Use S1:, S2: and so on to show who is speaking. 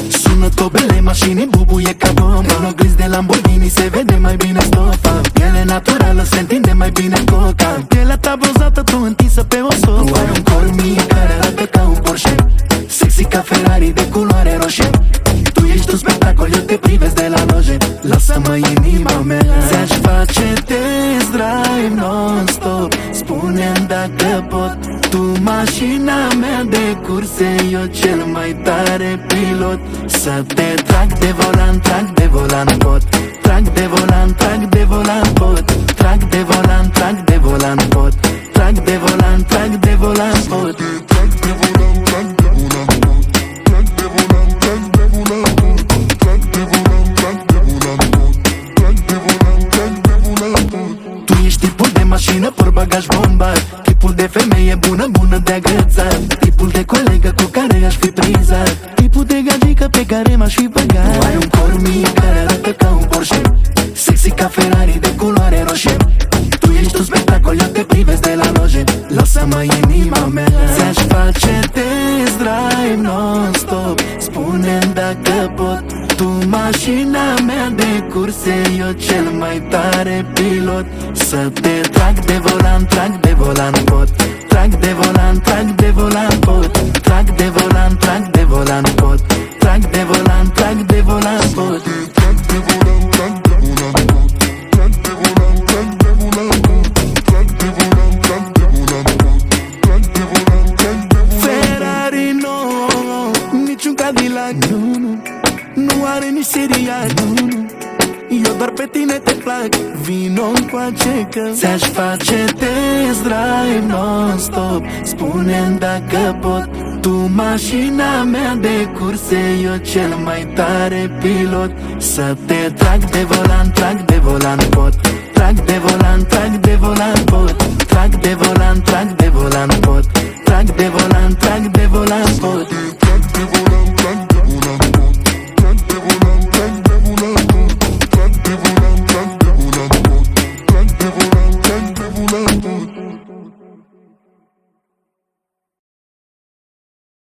S1: Sună tobele, mașini bubuie ca bomba. În oglinzi de Lamborghini se vede mai bine stofa. Piele naturală, se întinde mai bine coca. Pielea ta bronzată, tu întinsă pe o sofa. Tu ai un corp mic care arată ca un Porsche, sexy ca Ferrari de culoare roșie. Tu ești un spectacol, eu te privesc de la loje. Lasă-mă inima mea, ți-aș face test drive non-stop. Spune-mi dacă pot. Tu mașina mea de curse, eu cel mai tare pilot. Să te trag de volan, trag de volan pot. Trag de volan, trag de volan pot. Trag de volan, trag de volan pot. Trag de volan, trag de volan pot. Trag de volan, trag de volan pot. Trag de volan, trag de volan pot. Trag de volan, trag de volan pot. Trag de volan, trag de volan pot. Tu ești tipul de mașină, portbagaj bombar. Tipul de femeie bună, bună de agățat. Tipul de colegă cu care aș fi prizat. Tipul de gagică pe care m-aș fi băgat. Tu ai un corp mic care arată ca un Porsche, sexy ca Ferrari de culoare roșie. Tu ești un spectacol, eu te privesc de la loje. Lasă-mă inima mea, ți-aș face test drive non-stop. Spune-mi dacă pot. Tu mașina mea de curse, eu cel mai tare pilot. Să te trag de volan, trag de volan pot. Trag de volan, trag de volan pot. Trag de volan, trag de volan pot. Trag de volan, trag de volan pot. Trag de volan, trag de volan pot. Trag de volan, trag de volan pot. Trag de volan, trag de volan pot. Trag de volan, trag de volan. Ferrari no, niciun Cadillac, nu are nici Siriac, nu. Eu doar pe tine te plac, vino-ncoace că ți-aș face test drive non-stop. Spune-mi dacă pot. Tu mașina mea de curse, eu cel mai tare pilot. Să te trag de volan, trag de volan pot. Trag de volan, trag de volan pot. Trag de volan, trag de volan pot. Trag de